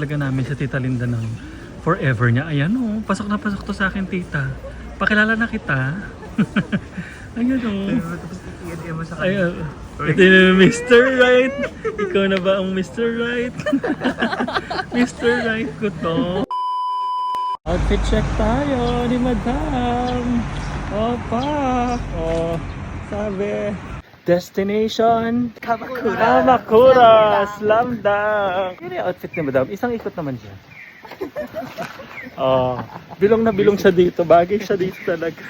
Talaga namin sa Tita Linda ng forever niya. Ayan o, pasok na pasok to sa akin, tita. Pakilala na kita. Ayan o. Ayan. Ito yung Mr. Right. Ikaw na ba ang Mr. Right? Mr. Right ko to. Outfit check tayo ni Madam. Opa. Oh, sabi. Destination Kamakura. Slam dunk. Yan yung outfit ni Madam. Isang ikot naman siya. Oh, bilong na bilong siya dito. Bagay siya dito talaga.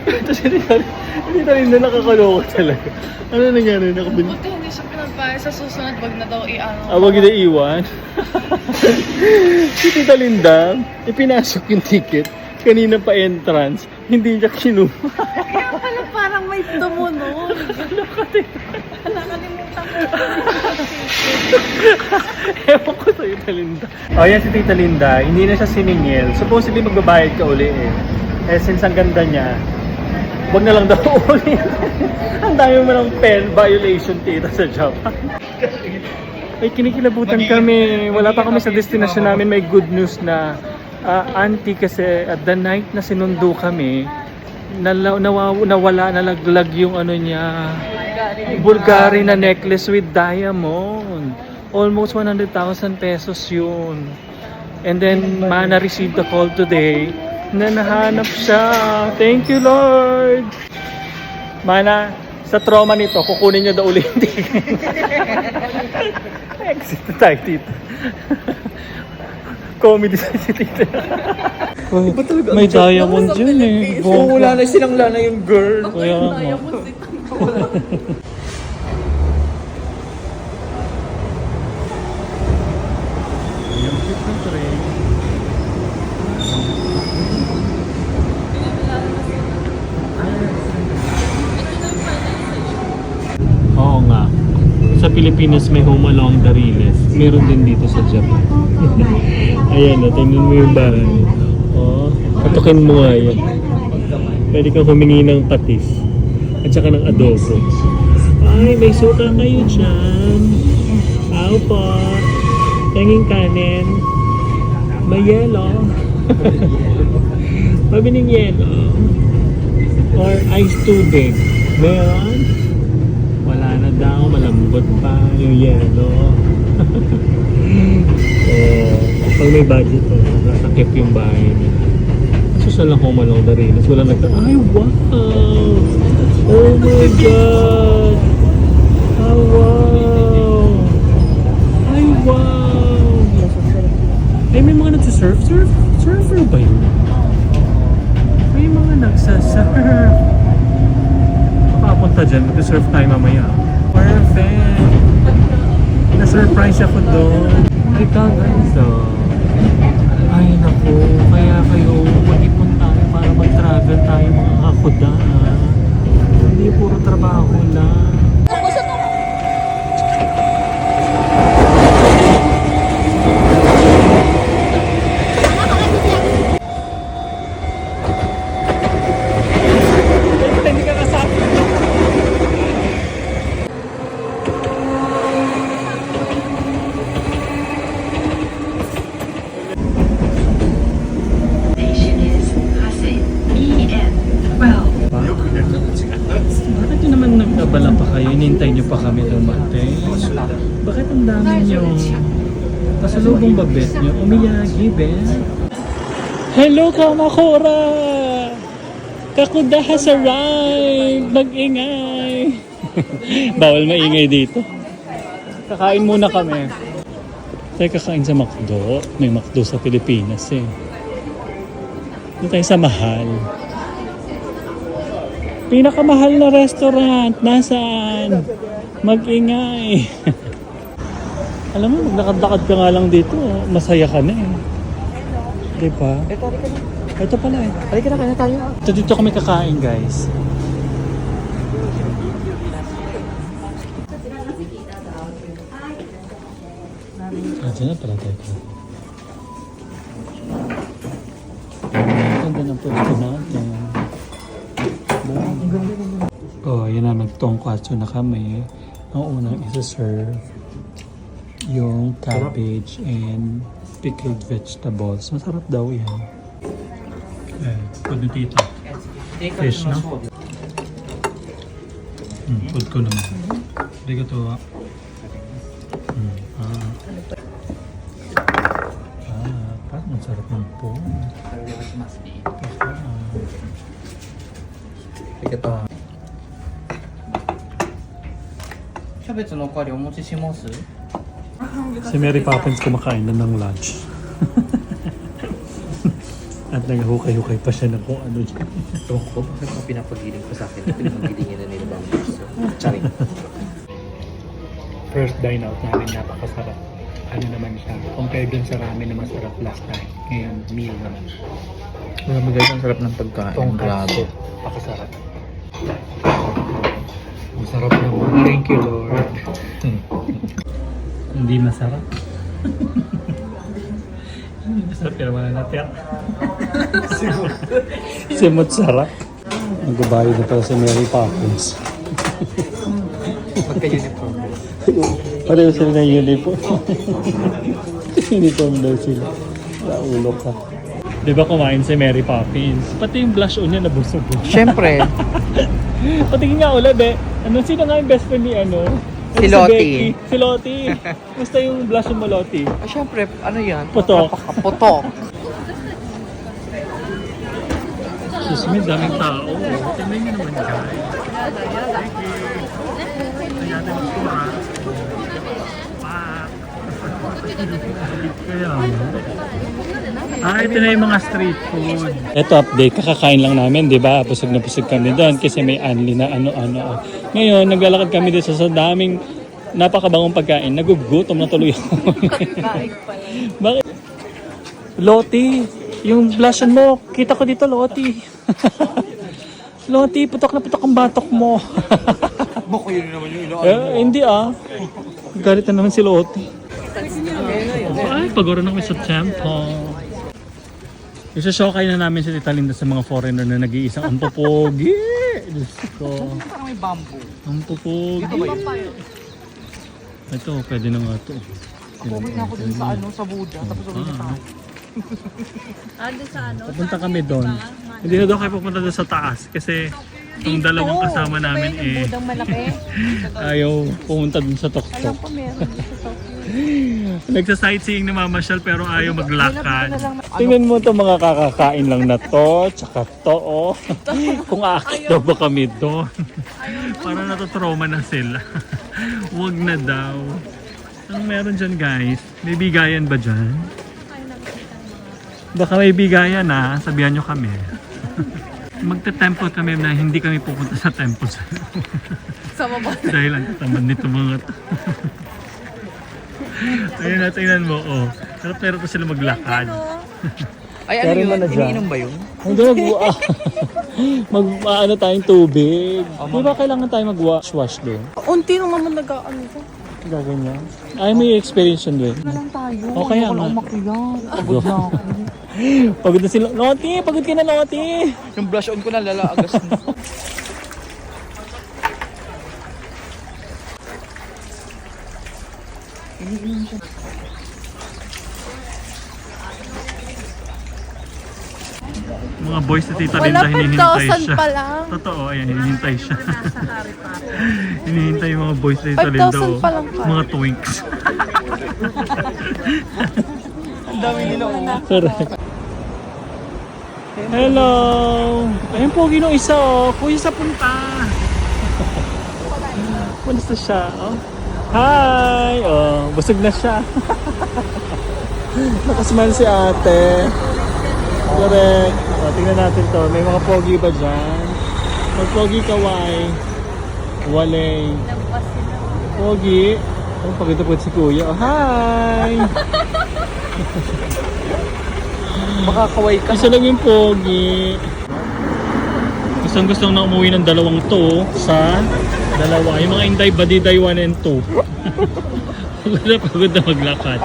Ito hindi na rin na nakakaloko talaga. Ano nangyari? Buti hindi siya pinagpaya sa susunod. Wag na daw i-ano. Wag na iwan. Si Tita Linda, ipinasok yung ticket. Kanina pa entrance. Hindi niya kinuha. Kaya pala parang may tumunog. Nakalimutan ko. Ewan ko sa'yo, Tita Linda. O yan si Tita Linda, hindi na siya siningil. Supposedly magbabayad ka uli eh. Eh since ang ganda niya, wag na lang daw uli. Ang dami mo ng pen violation, tita, sa Japan. Ay, kinikilabutan kami. Wala pa kami sa destination namin. May good news na auntie kasi at the night na sinundo kami, nawala, nalaglag yung ano niya, Bulgari na necklace with diamond. Almost 100,000 pesos yun. And then, Mana received a call today na nahanap siya. Thank you, Lord! Mana, sa trauma nito, kukunin niyo daw ulit. Exit na tayo dito. Comedy sa tita. May diamond dyan eh. Wala na silang lana yung girl. Kaya nga. Yung cute ng train. Oo nga. Sa Pilipinas may Home Along the Riles. Meron din dito sa Japan. Ayan o, tingnan mo yung bahay. Oh, patukin mo nga yan. Pwede kang humingi ng patis. At saka ng adobo. Ay, may suka kayo dyan. Aw po. Tanging kanin. May yelo. Mabining yelo. Or ice tubig. Meron? Wala na daw. Malambot pa yung yelo. Oh, pag may budget po, nasakip yung bahay niya. Susunod lang Home Along the Riles. Wala ay, wow! Oh my God! Oh, wow! Ay, wow! Ay, may mga nagsasurf? Surfer ba yun? May mga nagsasurf. Makapunta dyan, mag-surf tayo mamaya. Perfect! Na-surprise ako doon. Ay, kaganda. Ay, naku. Kaya kayo, mag-ipon tayo para mag-travel tayo mga kakuda. Hindi puro trabaho lang. Bakit yun naman nagdabala pa kayo? Inintay nyo pa kami dumating? Bakit ang dami nyo? Pasalubong ba bet nyo? Umiyagi, bet? Hello, Kamakura! Kakuda has arrived! Mag-ingay! Bawal maingay dito. Kakain muna kami. Tayo kakain sa McDo. May McDo sa Pilipinas eh. Dito tayo sa mahal. Pinakamahal na restaurant. Nasaan? Mag-ingay. Alam mo, maglakad-lakad ka nga lang dito. Masaya ka na eh. Diba? Ito pala eh. Halika na, kaya tayo. Ito dito kami kakain, guys. Diyan na pala tayo. Ganda ng pwesto natin. Oh, yun na, nagtongkatsu na kami. Ang unang isa-serve yung cabbage and pickled vegetables. Masarap daw yan. Eh, pwede dito. Fish, no? Food ko naman. Hindi ko to. Parang masarap ng po. Ito. キャベツのおかわりお持ちします？ Si Mary Poppins kumakain na ng lunch. At naghukay-hukay pa siya ng kung ano dyan. Ewan ko, bakit mga pinapagiling pa sa akin? Pinapagilingin na nila bang gusto. Charing. First dine out namin, napakasarap. Ano naman siya, compared dun sa ramen na masarap last time. Ngayon, meal naman. Grabe guys, ang sarap ng pagkain. Tongkatsu, napakasarap. Masarap naman. Thank you, Lord. Hindi masarap. Hindi masarap, pero wala natin. Simot sarap. Nagbabayad na pala si Mary Poppins. Pagka-uniform. Pareho sila ng uniform. Uniform daw sila. Naulo ka. Di ba kumain si Mary Poppins? Pati yung blush on niya nabusog. Siyempre. Patingin nga ulit eh. Ano, sino nga yung best friend ni ano? Si Ano, Lottie. Becky? Si Lottie. Basta yung blush on mo, Lottie. Siyempre, ano yan? Putok. Napakaputok. Sus, may daming tao. Tingnan nyo naman guys. Kaya natin magtura. Kaya ito na yung mga street food. Ito update, kakakain lang namin, di ba? Pusog na pusog kami doon kasi may unli na ano-ano. Ngayon, naglalakad kami dito sa daming napakabangong pagkain. Nagugutom na tuloy ako. Bakit? Lottie, yung blushan mo, kita ko dito, Lottie. Lottie, putok na putok ang batok mo. Bako yun naman yung ilo. Hindi galit na naman si Lottie. Ay, pagoro na kami sa temple. Isa-showkay na namin si Tita Linda sa mga foreigner na nag-iisang ang pupogi. Diyos ko. Parang may bamboo. Ang pupogi. Ito, pwede na nga ito. Bumili na ako dun sa ano, sa Buddha. Tapos uwi na tayo. Doon sa ano? Pupunta kami doon. Hindi na doon kayo pupunta doon sa taas kasi yung dalawang kasama namin Budang malaki. ayaw pumunta doon sa Alam Toktok. ko meron sa Tokyo. Nagsa-sightseeing na mamasyal pero ayaw maglakad. Ano? Tingnan mo itong mga kakakain lang na to, tsaka to, oh. Kung aakit daw ba kami doon. Parang natutrauma na sila. Huwag na daw. Anong meron dyan guys? May bigayan ba dyan? Baka may bigayan na, sabihan nyo kami. Magte-temple kami na hindi kami pupunta sa temple. Sa baba. Dahil ang katamad nito mga to. Ayun na, tingnan mo, oh. Pero pa sila maglakad. Ay, ano Pero yun? man na dyan. Iniinom ba yun? Hindi ano tayong tubig. Di ba kailangan tayo mag-wash doon? Unti nung naman nag-ano ko. Gaganyan. Ay, may experience yun doon. Na lang tayo. O kaya Ayoko nga. na umakyat. Pagod na ako. Pagod na sila. Lottie, pagod ka na, Lottie. Yung blush on ko na lalaagas na. Mga boys na Tita Wala Linda, pa, hinihintay 1,000 siya. pa lang. Totoo, ayan, hinihintay siya. Hinihintay yung mga boys na Tita Linda. 5,000 pa lang pa. Mga twinks. Ang dami nila Correct. Hello! Ayun, pogi nung isa, oh. Kuya sa punta. Punta siya, oh. Hi! Oh, busog na siya. Nakasmile si ate. Correct. O, tingnan natin to. May mga pogi ba dyan? Mag pogi kaway. Walay. Pogi. Oh, pagod na po si kuya. Oh, hi! Makakaway ka. Isa lang yung pogi. Gustong na umuwi ng dalawang to sa dalawa. Yung mga Inday Badiday 1 and 2. Pagod na maglakad.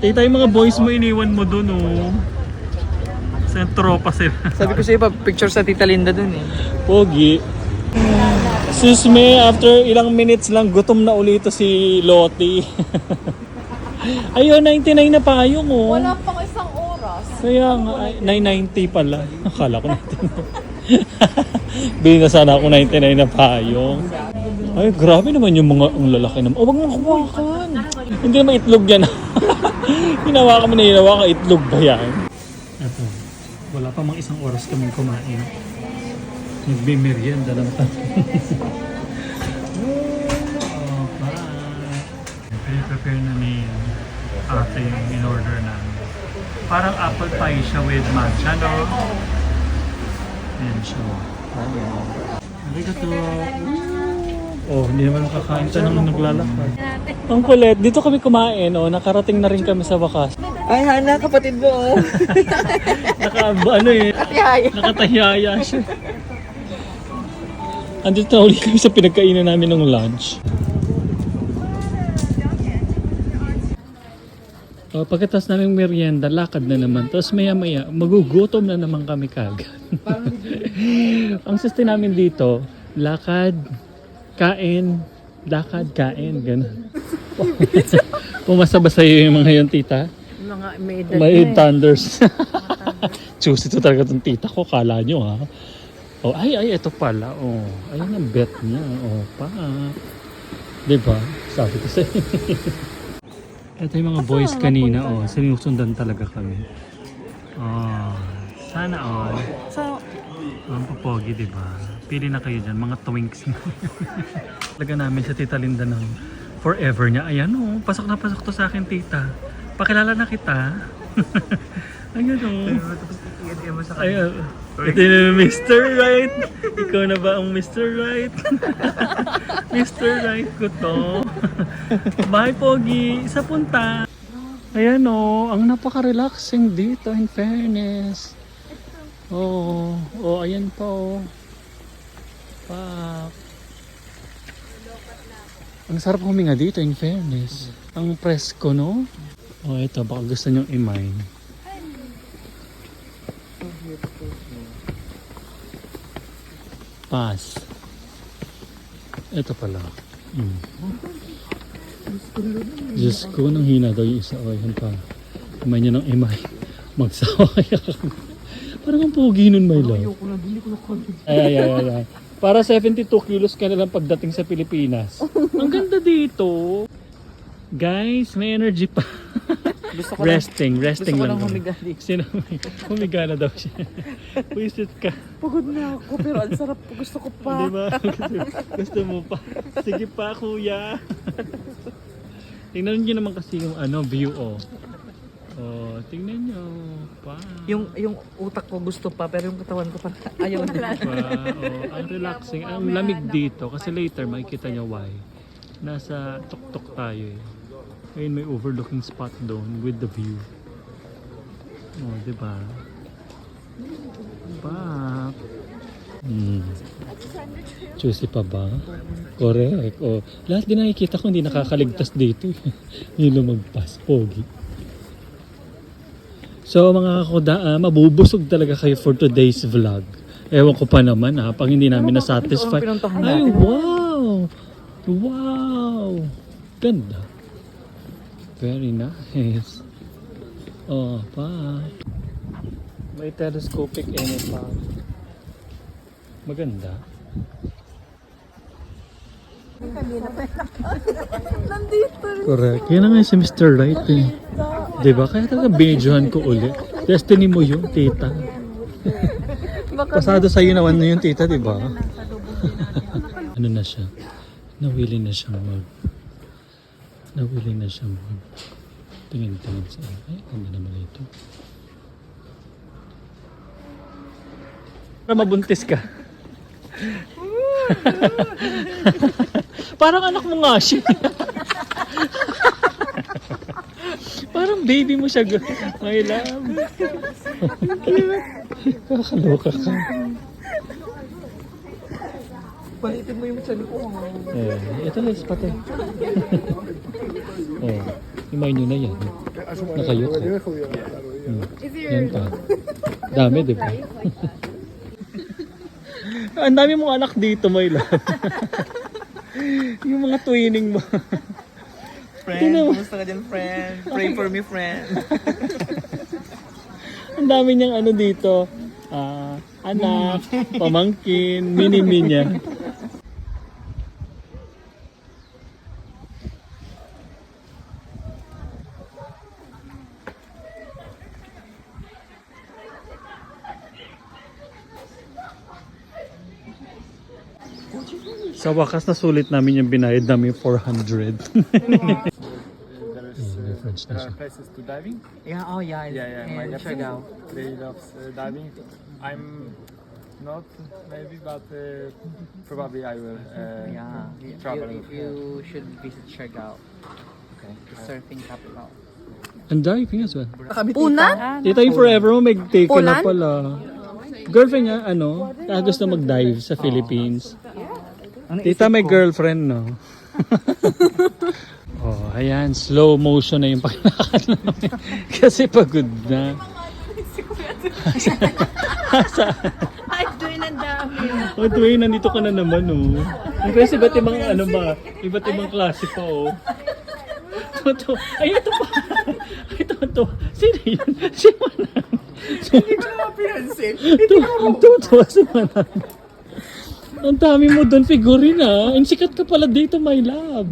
Tita, yung mga boys mo iniwan mo dun, oh. Sa tropa sila. Sabi ko sa iba, picture sa Tita Linda dun eh. Pogi. Excuse me, after ilang minutes lang, gutom na ulit si Lottie. Ayun, 99 na payong oh. Wala pang isang oras. Kaya nga, ay, 990 pala. Akala ko 99. Bili na sana ako 99 na payong. Ay, grabe naman yung mga ang lalaki naman. Oh, wag mo hawakan. Hindi naman itlog yan. Hinawakan mo na hinawakan, itlog ba yan? Ito, wala pa mga isang oras kaming kumain. Nagbe-merienda lang kami. Oh, bye. Prepare namin ate yung in-order namin. Parang apple pie siya with matcha, no? Ayan siya. Arigato. Oh, hindi naman nakakain siya nang naglalakad. Ang kulit, dito kami kumain, oh, nakarating na rin kami sa wakas. Ay, Hana, kapatid mo. Nakatahiyaya siya. Andito na uli kami sa pinagkainan namin ng lunch. Pagkatapos namin merienda, lakad na naman. Tapos maya-maya, magugutom na naman kami kagad. Ang system namin dito, lakad, kain, lakad, kain, gano'n. Pumasa ba sa'yo yung mga yun, tita? Mga may edad May thunders. Choose ito talaga itong tita ko, kala nyo ha. Oh, ay, ito pala. Oh, ayun ang bet niya. Oh, pa. Diba? Sabi ko sa'yo. Ito yung mga boys kanina. Oh, sinusundan talaga kami. Oh, sana all. So, Ang popogi, diba? Pili na kayo dyan, mga twinks. Talaga namin sa Tita Linda ng forever niya. Ayan oh, pasok na pasok to sa akin, tita. Pakilala na kita. Ayan oh. Ayan. Ito yung Mr. Right. Ikaw na ba ang Mr. Right? Mr. Right ko to. Bye, Pogi. Isa punta. Ayan oh, ang napaka-relaxing dito in fairness. Oh, ayan pa oh. Pak. Ang sarap huminga dito in fairness. Ang presko, no? Oh, ito, baka gusto nyong i-mine. Pass. Ito pala. Diyos ko, nang hina daw yung isa. O, yan pa. Kamay niya ng imay. Magsawa kaya kami. Parang ang pogi nun, my love. Ay. Para 72 kilos ka na lang pagdating sa Pilipinas. Ang ganda dito. Guys, may energy pa. Resting lang. humiga dito. Sino? Humiga na daw siya. Wisit ka. Pagod na ako, pero ang sarap. Gusto ko pa. Di ba? Gusto mo pa. Sige pa, kuya. Tingnan niyo naman kasi yung view, oh. Oh, tingnan niyo. Pa. Yung utak ko gusto pa, pero yung katawan ko pa ayaw na. Oh, ang relaxing. Ang lamig dito. Kasi later, makikita niyo why. Nasa tuk-tuk tayo eh. Ayun, may overlooking spot doon with the view. Oh, diba? Back. Juicy pa ba? Correct. Oh, lahat din nakikita ko hindi nakakaligtas dito. Yung lumagpas. Pogi. So mga kakuda, mabubusog talaga kayo for today's vlog. Ewan ko pa naman pag hindi namin na-satisfy. Ay, wow! Wow! Ganda. Very nice. Oh, pa. May telescopic pa. Maganda. Nandito rin. Correct. Yan na nga si Mr. Right eh. Diba? Kaya talaga binidyohan ko ulit. Destiny mo yung tita. Pasado sa'yo naman na yung tita, diba? Ano na siya? Nawili na siyang tingin sa ay, ganda naman ito. Para mabuntis ka. Parang anak mo nga siya. Parang baby mo siya. My love. Kakaloka ka. Palitin mo yung tiyan ko. Ito lang spot eh. Imay nyo na yan. Nakayok ka. Yan pa. Dami, di ba? Ang dami mong anak dito, my love. Yung mga twinning mo. Friend, kumusta ka dyan, friend? Pray for me, friend. Ang dami niyang ano dito. Anak, pamangkin, mini-me niya. Sa wakas na sulit namin yung binayad namin 400. There are places to diving. Yeah, oh yeah. My in nephew, Siargao. they love diving. I'm not maybe, but probably I will Yeah, travel. you should visit Siargao. Okay. The surfing capital. And diving as well. Punan? Tita yung forever mo, may take na Poland? pala. Girlfriend niya, gusto mag-dive sa Philippines. Tita may girlfriend, no? Oh, ayan, slow motion na yung paglakad namin. Kasi pagod na. Ay, doon ang dami. Oh, Dwayne, nandito ka na naman, oh. Kasi iba't ibang, iba't ibang klase pa, oh. Ito. Ay, ito pa. Ito. Sino yun? Si Manang. Hindi ko naman pinansin. Tutuwa si Manang. Ang dami mo doon, figurine, ah. And sikat ka pala dito, my love.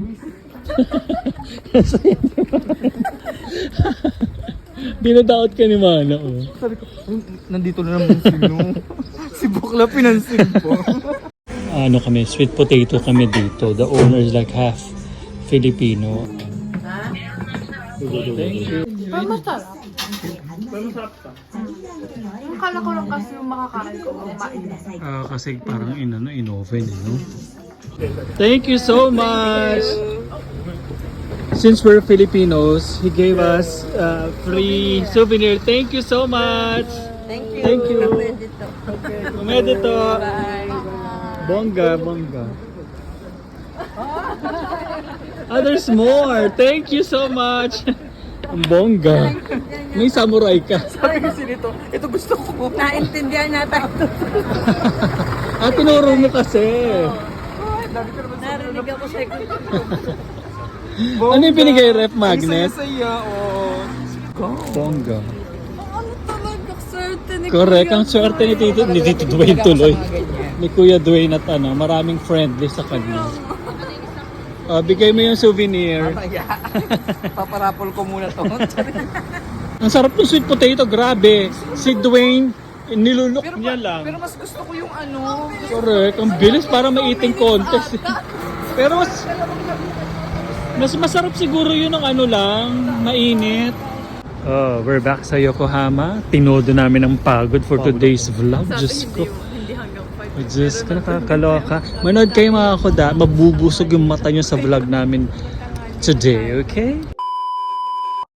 Dinadaot ka ni Mana, oh. Sabi ko, nandito na naman sino. Si Bukla pinansin po. Ano kami, sweet potato kami dito. The owner is like half Filipino. Thank you. Pero masarap. Akala ko lang kasi yung makakain ko kumain. Kasi parang in-oven, no? Thank you so much! Since we're Filipinos, he gave us free souvenir. Thank you so much! Thank you! Umedito! Bongga. There's more! Thank you so much! Ang bongga. May samurai ka. Sabi ko nito, ito gusto ko. Naintindihan natin ito. Tinuro mo kasi. Narinig ako sa ikot. Ano yung binigay rep magnet? Saya, oh. Bongga. Ano talaga, certain ni Correct, ang swerte ni Tito Dwayne tuloy. Ni Kuya Dwayne at maraming friendly sa kanya. Bigay mo yung souvenir. Mamaya. Paparapol ko muna to. Ang sarap ng sweet potato, grabe. Si Dwayne, nilulok niya lang. Pero mas gusto ko yung ano. Correct, ang bilis para ma-eating contest. Pero mas masarap siguro yun ng mainit. We're back sa Yokohama. Tinodo namin ang pagod for today's vlog. Diyos ko. Diyos ko, nakakaloka. Manood kayo mga kuda, mabubusog yung mata nyo sa vlog namin today, okay?